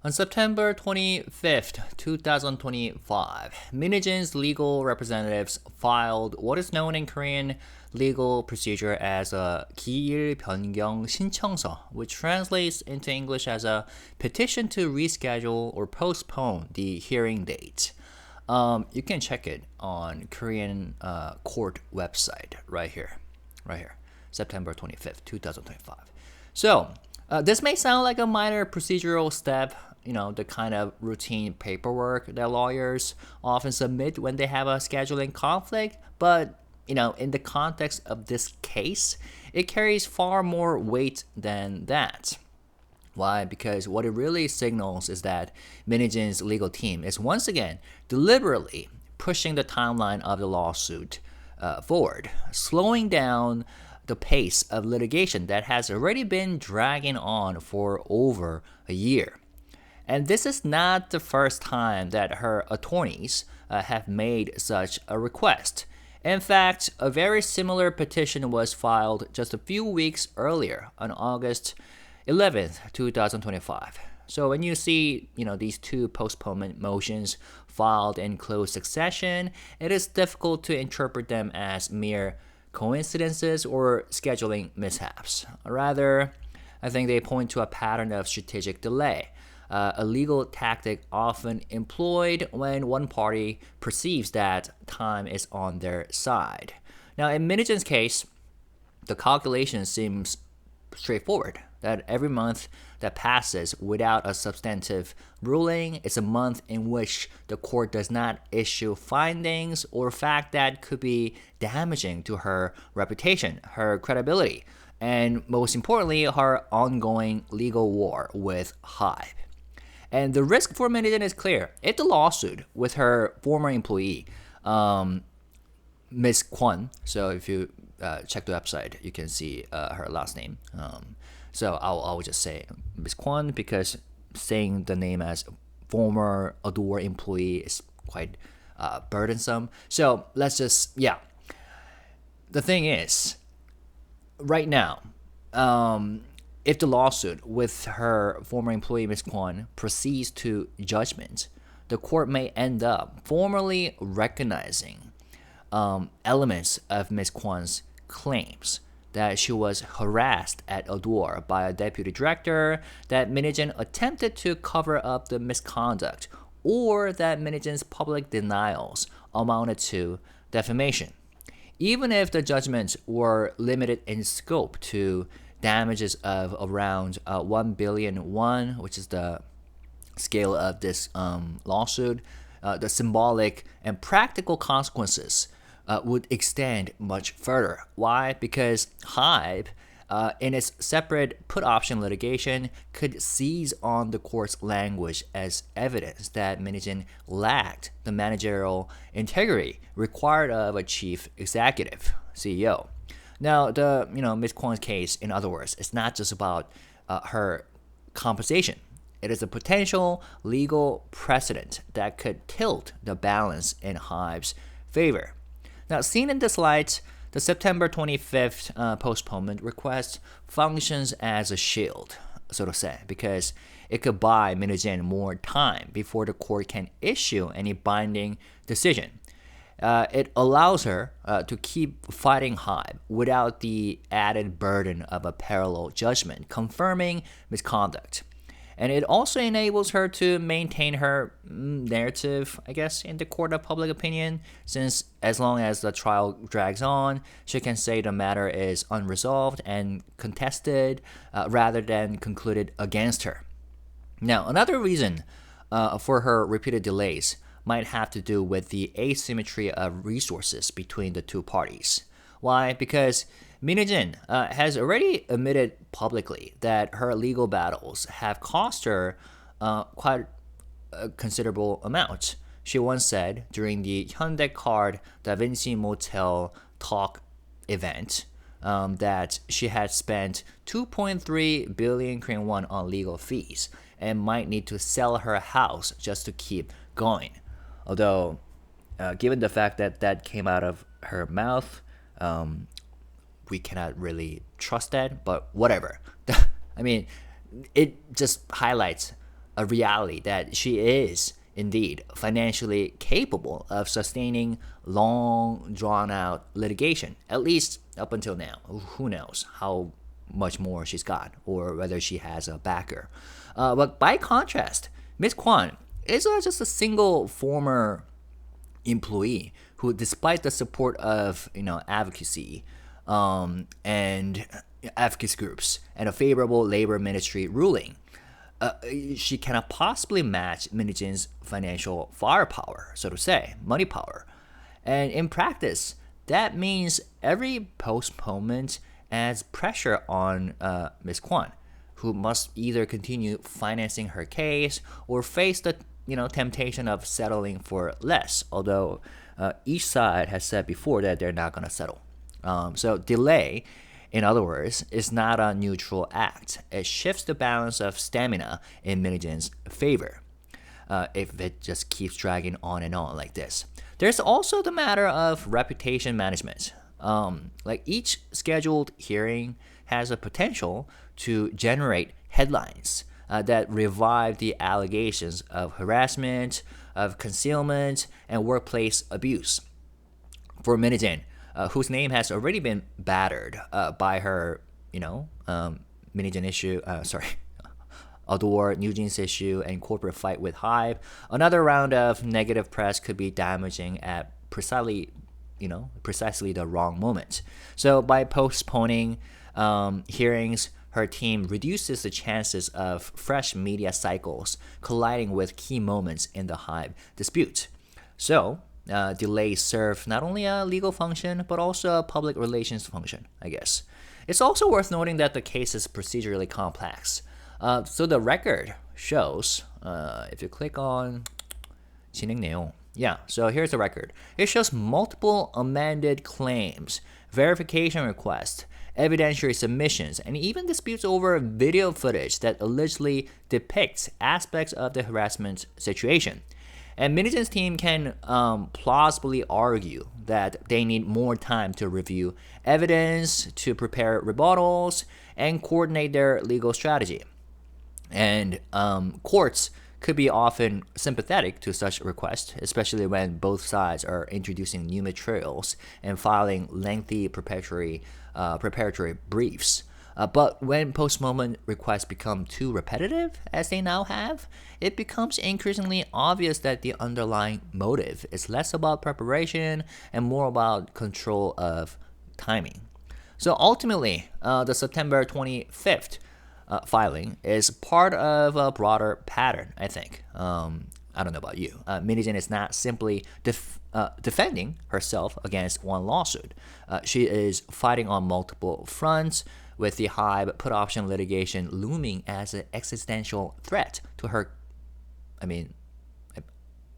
On September 25th, 2025, Hee-jin's legal representatives filed what is known in Korean legal procedure as a 기일 변경 신청서, which translates into English as a petition to reschedule or postpone the hearing date. You can check it on Korean court website right here, September 25th, 2025. So, this may sound like a minor procedural step, the kind of routine paperwork that lawyers often submit when they have a scheduling conflict, but in the context of this case, it carries far more weight than that. Why? Because what it really signals is that Hee-jin's legal team is once again deliberately pushing the timeline of the lawsuit forward, slowing down the pace of litigation that has already been dragging on for over a year. And this is not the first time that her attorneys have made such a request. In fact, a very similar petition was filed just a few weeks earlier on August 11th, 2025. So when you see, these two postponement motions filed in close succession, it is difficult to interpret them as mere coincidences or scheduling mishaps. Rather, I think they point to a pattern of strategic delay, a legal tactic often employed when one party perceives that time is on their side. Now, in Hee-jin's case, the calculation seems straightforward, that every month that passes without a substantive ruling is a month in which the court does not issue findings or fact that could be damaging to her reputation, her credibility, and most importantly, her ongoing legal war with HYBE. And the risk for Hee-jin is clear. If the lawsuit with her former employee, Ms. Kwon, so if you check the website, you can see her last name. So I'll just say Ms. Kwon because saying the name as former ADOR employee is quite burdensome. So let's just, The thing is, right now, if the lawsuit with her former employee, Ms. Kwon, proceeds to judgment, the court may end up formally recognizing elements of Ms. Kwon's claims that she was harassed at ADOR by a deputy director, that Hee-jin attempted to cover up the misconduct, or that Hee-jin's public denials amounted to defamation. Even if the judgments were limited in scope to damages of around 1 billion won, which is the scale of this lawsuit, the symbolic and practical consequences would extend much further. Why? Because HYBE, in its separate put option litigation, could seize on the court's language as evidence that Hee-jin lacked the managerial integrity required of a chief executive, CEO. Now, the Ms. Kwon's case, in other words, is not just about her compensation. It is a potential legal precedent that could tilt the balance in HYBE's favor. Now, seen in this light, the September 25th postponement request functions as a shield, so to say, because it could buy Hee-jin more time before the court can issue any binding decision. It allows her to keep fighting HYBE without the added burden of a parallel judgment confirming misconduct. And it also enables her to maintain her narrative, I guess, in the court of public opinion, since as long as the trial drags on, she can say the matter is unresolved and contested rather than concluded against her. Now, another reason for her repeated delays might have to do with the asymmetry of resources between the two parties. Why? Because Hee-jin has already admitted publicly that her legal battles have cost her quite a considerable amount. She once said during the Hyundai Da Vinci Motel talk event that she had spent 2.3 billion Korean won on legal fees and might need to sell her house just to keep going. Although, given the fact that that came out of her mouth, we cannot really trust that, but whatever. I mean, it just highlights a reality that she is indeed financially capable of sustaining long drawn out litigation, at least up until now. Who knows how much more she's got or whether she has a backer. But by contrast, Ms. Kwon is just a single former employee who, despite the support of advocacy and advocacy groups and a favorable labor ministry ruling, she cannot possibly match Hee-jin's financial firepower, so to say, money power. And in practice, that means every postponement adds pressure on Ms. Kwon, who must either continue financing her case or face the temptation of settling for less, although each side has said before that they're not going to settle. So delay, in other words, is not a neutral act. It shifts the balance of stamina in Hee-jin's favor if it just keeps dragging on and on like this. There's also the matter of reputation management. Like each scheduled hearing has a potential to generate headlines that revive the allegations of harassment, of concealment, and workplace abuse. For Hee-jin, whose name has already been battered by her, Hee-jin issue, ADOR, Nugent's issue, and corporate fight with HYBE, another round of negative press could be damaging at precisely the wrong moment. So by postponing hearings, her team reduces the chances of fresh media cycles colliding with key moments in the HYBE dispute. So delays serve not only a legal function, but also a public relations function, I guess. It's also worth noting that the case is procedurally complex. So the record shows, if you click on 진행 내용, so here's the record. It shows multiple amended claims, verification requests, evidentiary submissions, and even disputes over video footage that allegedly depicts aspects of the harassment situation. And Hee-jin's team can plausibly argue that they need more time to review evidence, to prepare rebuttals, and coordinate their legal strategy. And courts could be often sympathetic to such requests, especially when both sides are introducing new materials and filing lengthy preparatory briefs. But when post-moment requests become too repetitive, as they now have, it becomes increasingly obvious that the underlying motive is less about preparation and more about control of timing. So ultimately, the September 25th filing is part of a broader pattern, I think. I don't know about you. Hee-jin is not simply defending herself against one lawsuit. She is fighting on multiple fronts, with the HYBE put option litigation looming as an existential threat to her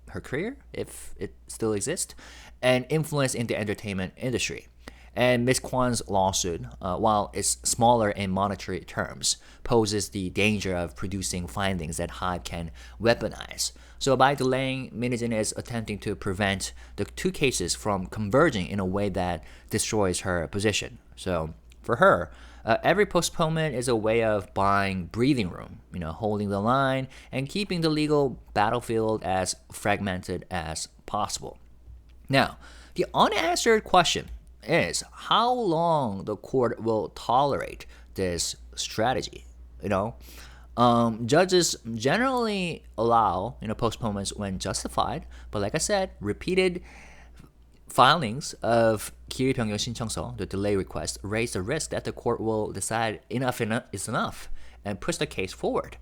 career, if it still exists, and influence in the entertainment industry. And Ms. Kwon's lawsuit, while it's smaller in monetary terms, poses the danger of producing findings that HYBE can weaponize. So by delaying, Hee-jin is attempting to prevent the two cases from converging in a way that destroys her position. So for her, every postponement is a way of buying breathing room, holding the line and keeping the legal battlefield as fragmented as possible. Now, the unanswered question is how long the court will tolerate this strategy. Judges generally allow postponements when justified, but like I said, repeated filings of 기일 변경 신청서, the delay request, raise the risk that the court will decide enough is enough and push the case forward.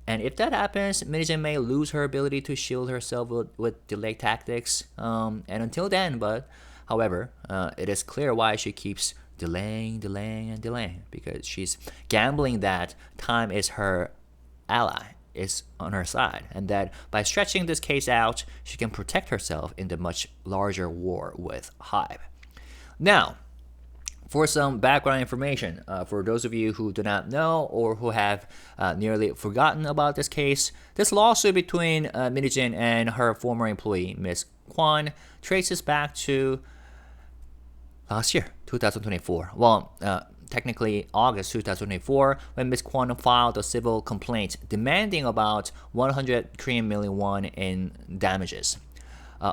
And if that happens, Hee-jin may lose her ability to shield herself with delay tactics. And until then, however, it is clear why she keeps delaying, because she's gambling that time is her ally, is on her side, and that by stretching this case out, she can protect herself in the much larger war with HYBE. Now, for some background information, for those of you who do not know or who have nearly forgotten about this case, this lawsuit between Hee-jin and her former employee, Ms. Kwon, traces back to last year, 2024. Well, technically August 2024, when Ms. Kwon filed a civil complaint demanding about 100 Korean million won in damages.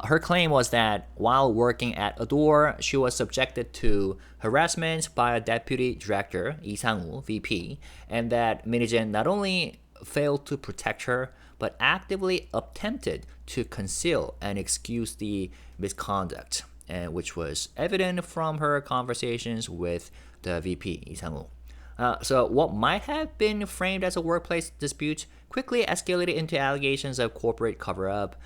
Her claim was that while working at ADOR, she was subjected to harassment by a deputy director, Lee Sang-woo, VP, and that Hee-jin not only failed to protect her, but actively attempted to conceal and excuse the misconduct, which was evident from her conversations with the VP, Lee Sang-woo. So what might have been framed as a workplace dispute quickly escalated into allegations of corporate cover-up,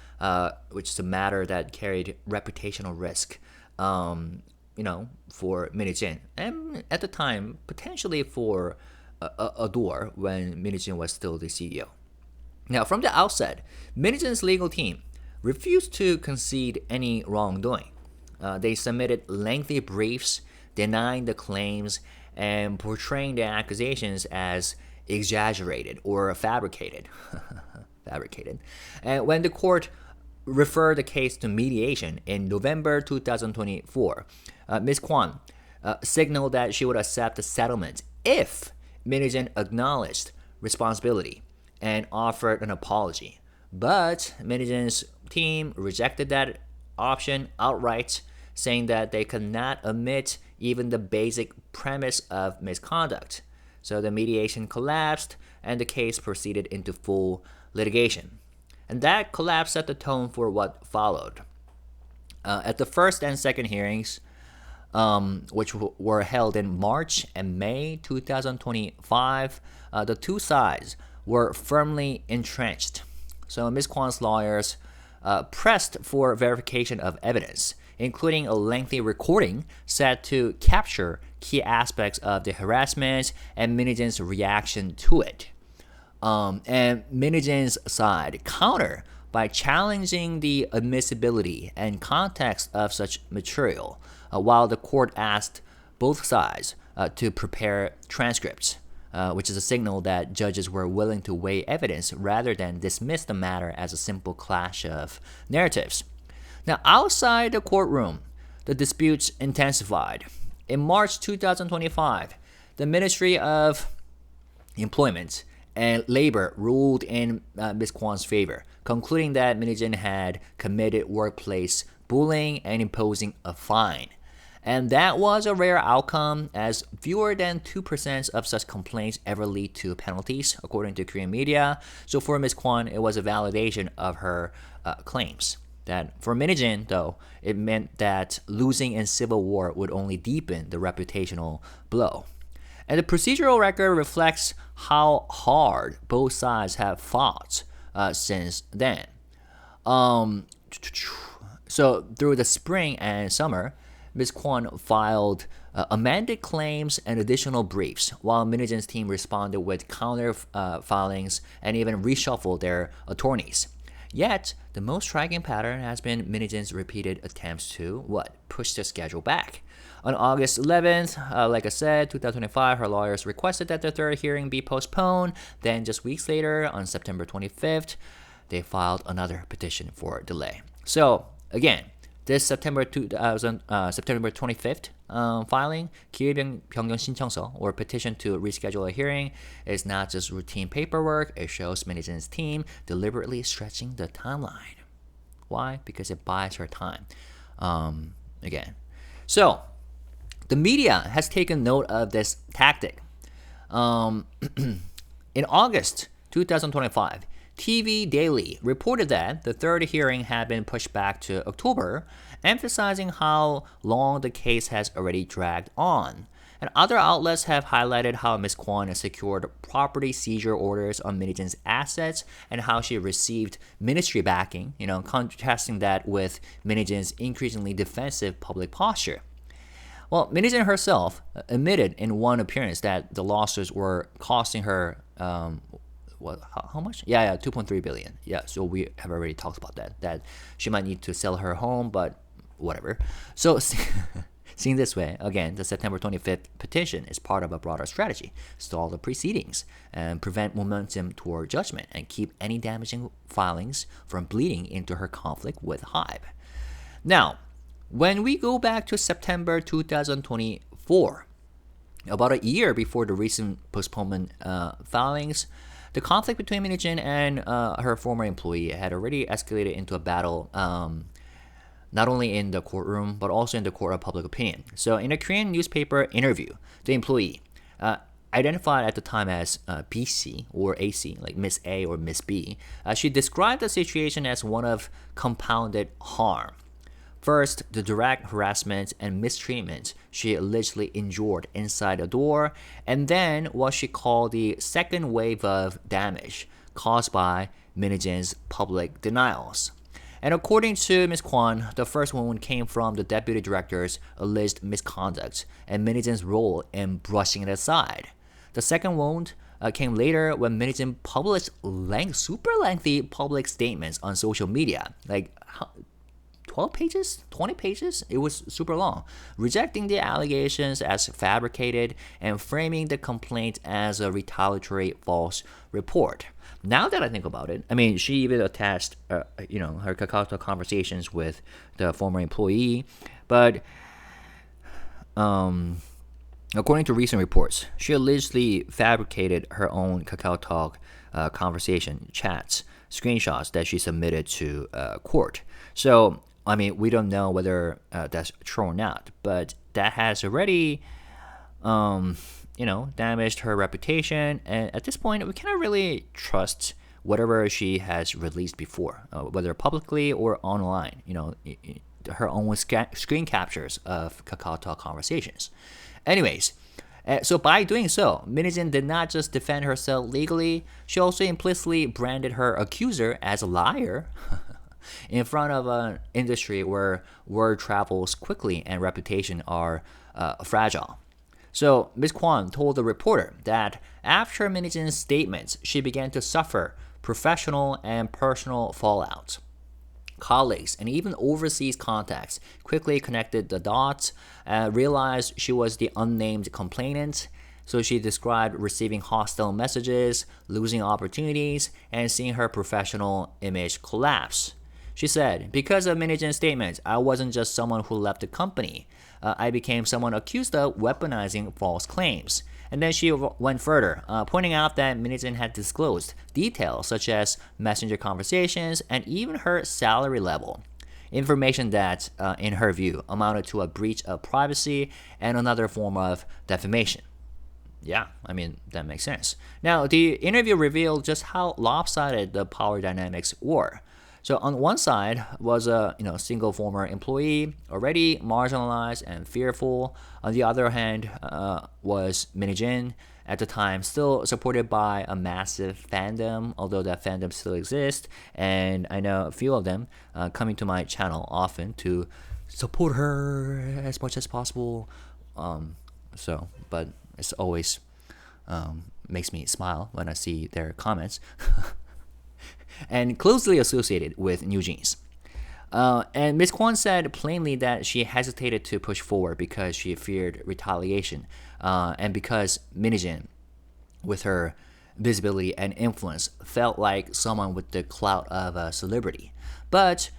which is a matter that carried reputational risk, for Hee-jin, and at the time, potentially for ADOR when Hee-jin was still the CEO. Now, from the outset, Hee-jin's legal team refused to concede any wrongdoing. They submitted lengthy briefs denying the claims and portraying the accusations as exaggerated or fabricated. And when the court referred the case to mediation in November 2024, Ms. Kwon signaled that she would accept the settlement if Hee-jin acknowledged responsibility and offered an apology. But Hee-jin's team rejected that option outright, saying that they could not admit even the basic premise of misconduct. So the mediation collapsed and the case proceeded into full litigation. And that collapse set the tone for what followed. At the first and second hearings, which were held in March and May 2025, the two sides were firmly entrenched. So Ms. Kwon's lawyers pressed for verification of evidence, including a lengthy recording set to capture key aspects of the harassment and Hee-jin's reaction to it. And Hee-jin's side countered by challenging the admissibility and context of such material, while the court asked both sides to prepare transcripts, which is a signal that judges were willing to weigh evidence rather than dismiss the matter as a simple clash of narratives. Now, outside the courtroom, the disputes intensified. In March 2025, the Ministry of Employment and Labor ruled in Ms. Kwon's favor, concluding that Hee-jin had committed workplace bullying and imposing a fine. And that was a rare outcome, as fewer than 2% of such complaints ever lead to penalties, according to Korean media. So for Ms. Kwon, it was a validation of her claims. That for Hee-jin, though, it meant that losing in civil war would only deepen the reputational blow. And the procedural record reflects how hard both sides have fought since then. So through the spring and summer, Ms. Kwon filed amended claims and additional briefs, while Hee-jin's team responded with counter filings and even reshuffled their attorneys. Yet, the most striking pattern has been Hee-jin's repeated attempts to, push the schedule back. On August 11th, like I said, 2025, her lawyers requested that the third hearing be postponed. Then just weeks later, on September 25th, they filed another petition for delay. So, again, this September 25th filing, 기일변경 신청서, or petition to reschedule a hearing, is not just routine paperwork. It shows Hee-jin's team deliberately stretching the timeline. Why? Because it buys her time. Again. So, the media has taken note of this tactic. In August 2025, TV Daily reported that the third hearing had been pushed back to October, emphasizing how long the case has already dragged on. And other outlets have highlighted how Ms. Kwon has secured property seizure orders on Hee-jin's assets and how she received ministry backing, contrasting that with Hee-jin's increasingly defensive public posture. Well, Hee-jin herself admitted in one appearance that the lawsuits were costing her how much? 2.3 billion. Yeah, so we have already talked about that she might need to sell her home, but whatever. So seen this way, again, the September 25th petition is part of a broader strategy: stall the proceedings and prevent momentum toward judgment and keep any damaging filings from bleeding into her conflict with HYBE. Now, when we go back to September 2024, About a year before the recent postponement filings, the conflict between Hee-jin and her former employee had already escalated into a battle, not only in the courtroom, but also in the court of public opinion. So in a Korean newspaper interview, the employee, identified at the time as BC or AC, like Miss A or Miss B, she described the situation as one of compounded harm. First, the direct harassment and mistreatment she allegedly endured inside ADOR, and then what she called the second wave of damage caused by Hee-jin's public denials. And according to Ms. Kwon, the first wound came from the deputy director's alleged misconduct and Hee-jin's role in brushing it aside. The second wound came later when Hee-jin published super lengthy public statements on social media, like 12 pages, 20 pages. It was super long, rejecting the allegations as fabricated and framing the complaint as a retaliatory false report. Now that I think about it, I mean, she even attached, her Kakao conversations with the former employee, but according to recent reports, she allegedly fabricated her own Kakao Talk conversation chats, screenshots that she submitted to court. So, I mean, we don't know whether that's true or not, but that has already, damaged her reputation. And at this point, we cannot really trust whatever she has released before, whether publicly or online. Her own screen captures of Kakao Talk conversations. Anyways, so by doing so, Hee-jin did not just defend herself legally, she also implicitly branded her accuser as a liar in front of an industry where word travels quickly and reputation are fragile. So Ms. Kwon told the reporter that after Hee-jin's statements, she began to suffer professional and personal fallout. Colleagues and even overseas contacts quickly connected the dots, realized she was the unnamed complainant. So she described receiving hostile messages, losing opportunities, and seeing her professional image collapse. She said, because of Hee-jin's statements, I wasn't just someone who left the company. I became someone accused of weaponizing false claims. And then she went further, pointing out that Hee-jin had disclosed details such as messenger conversations and even her salary level. Information that, in her view, amounted to a breach of privacy and another form of defamation. Yeah, I mean, that makes sense. Now, the interview revealed just how lopsided the power dynamics were. So on one side was a single former employee, already marginalized and fearful. On the other hand was Hee-jin, at the time still supported by a massive fandom, although that fandom still exists. And I know a few of them coming to my channel often to support her as much as possible. But it's always makes me smile when I see their comments. And closely associated with New Jeans. And Ms. Kwon said plainly that she hesitated to push forward because she feared retaliation, and because Hee-jin, with her visibility and influence, felt like someone with the clout of a celebrity. But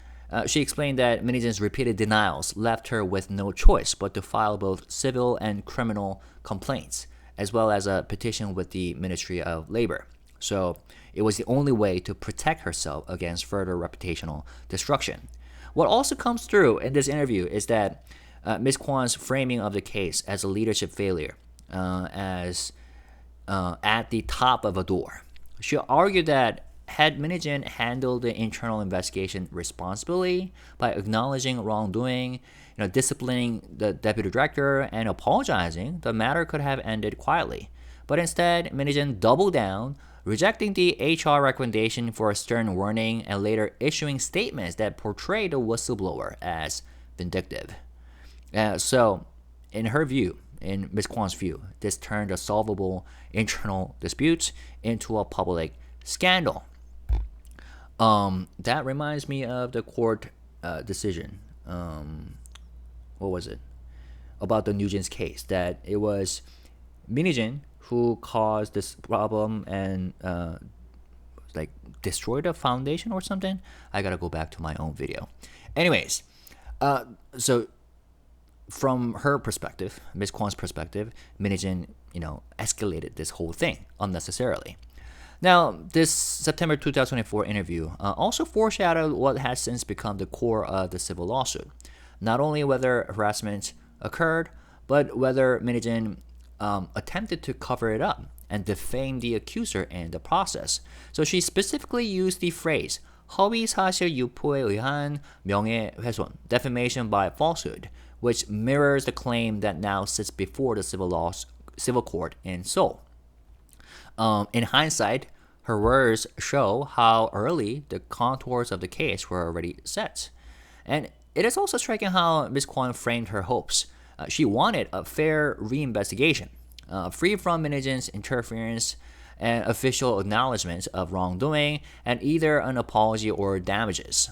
she explained that Hee-jin's repeated denials left her with no choice but to file both civil and criminal complaints, as well as a petition with the Ministry of Labor. So it was the only way to protect herself against further reputational destruction. What also comes through in this interview is that Ms. Kwon's framing of the case as a leadership failure, as at the top of ADOR. She argued that had Hee-jin handled the internal investigation responsibly by acknowledging wrongdoing, disciplining the deputy director, and apologizing, the matter could have ended quietly. But instead, Hee-jin doubled down, rejecting the HR recommendation for a stern warning and later issuing statements that portrayed the whistleblower as vindictive. So, in her view, in Ms. Kwon's view, this turned a solvable internal dispute into a public scandal. That reminds me of the court decision. What was it? About the New Jeans case, that it was Hee-jin who caused this problem and destroyed the foundation or something. I gotta go back to my own video. Anyways, so from her perspective, Ms. Kwon's perspective, Min-jin, escalated this whole thing unnecessarily. Now, this September 2024 interview also foreshadowed what has since become the core of the civil lawsuit. Not only whether harassment occurred, but whether Min-jin attempted to cover it up and defame the accuser in the process. So she specifically used the phrase 허위 사실 유포에 의한 명예훼손, defamation by falsehood, which mirrors the claim that now sits before the civil court in Seoul. In hindsight, her words show how early the contours of the case were already set. And it is also striking how Ms. Kwon framed her hopes. She wanted a fair reinvestigation, free from Min-jin's interference and official acknowledgement of wrongdoing, and either an apology or damages.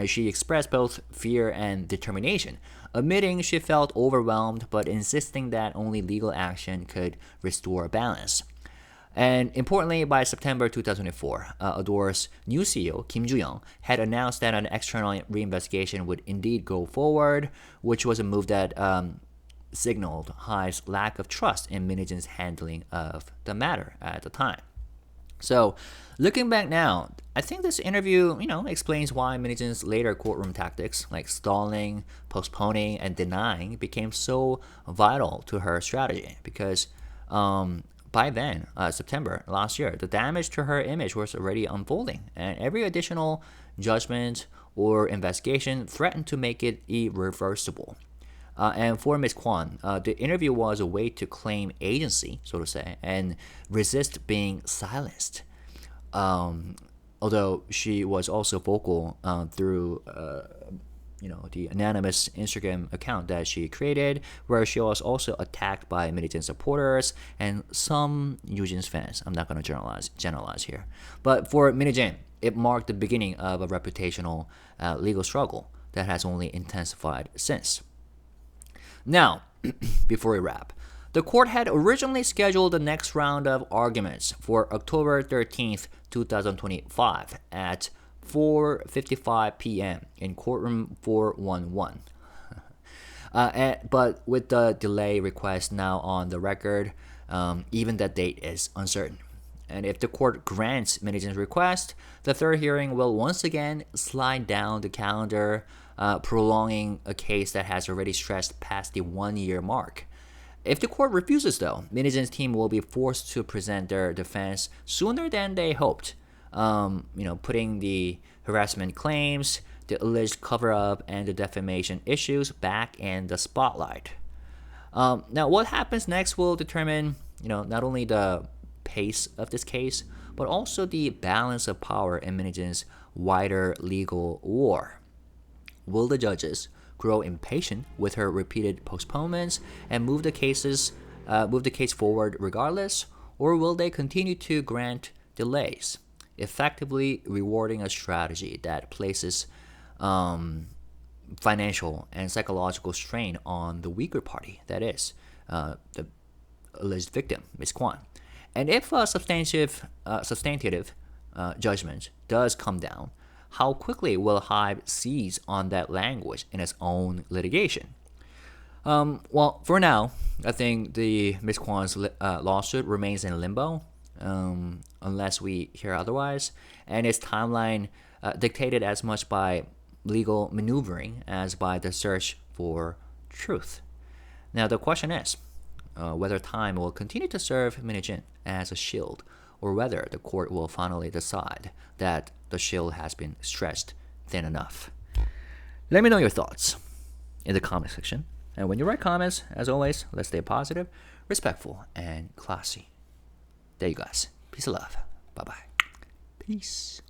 She expressed both fear and determination, admitting she felt overwhelmed but insisting that only legal action could restore balance. And importantly, by September 2004, ADOR's new CEO, Kim Joo-young, had announced that an external reinvestigation would indeed go forward, which was a move that signaled HYBE's lack of trust in Min-jin's handling of the matter at the time. So, looking back now, I think this interview, explains why Min-jin's later courtroom tactics, like stalling, postponing, and denying, became so vital to her strategy. Because by then, September last year, the damage to her image was already unfolding, and every additional judgment or investigation threatened to make it irreversible. And for Ms. Kwon, the interview was a way to claim agency, so to say, and resist being silenced. Although she was also vocal through the anonymous Instagram account that she created, where she was also attacked by Min-jin supporters and some Hee-jin's fans. I'm not going to generalize here. But for Min-jin, it marked the beginning of a reputational legal struggle that has only intensified since. Now, before we wrap, the court had originally scheduled the next round of arguments for October 13th, 2025 at 4:55 p.m. in courtroom 411. But with the delay request now on the record, even that date is uncertain. And if the court grants Min-jin's request, the third hearing will once again slide down the calendar, prolonging a case that has already stretched past the 1-year mark. If the court refuses, though, Min-jin's team will be forced to present their defense sooner than they hoped, putting the harassment claims, the alleged cover-up, and the defamation issues back in the spotlight. Now, what happens next will determine, not only the pace of this case, but also the balance of power in Min-jin's wider legal war. Will the judges grow impatient with her repeated postponements and move the case forward regardless, or will they continue to grant delays, effectively rewarding a strategy that places financial and psychological strain on the weaker party, that is, the alleged victim, Ms. Kwon? And if a substantive judgment does come down, how quickly will HYBE seize on that language in its own litigation? Well, for now, I think the Ms. Kwon's lawsuit remains in limbo, unless we hear otherwise, and its timeline dictated as much by legal maneuvering as by the search for truth. Now, the question is whether time will continue to serve Min-jin as a shield, or whether the court will finally decide that the shield has been stretched thin enough. Let me know your thoughts in the comment section. And when you write comments, as always, let's stay positive, respectful, and classy. There you guys. Peace and love. Bye-bye. Peace.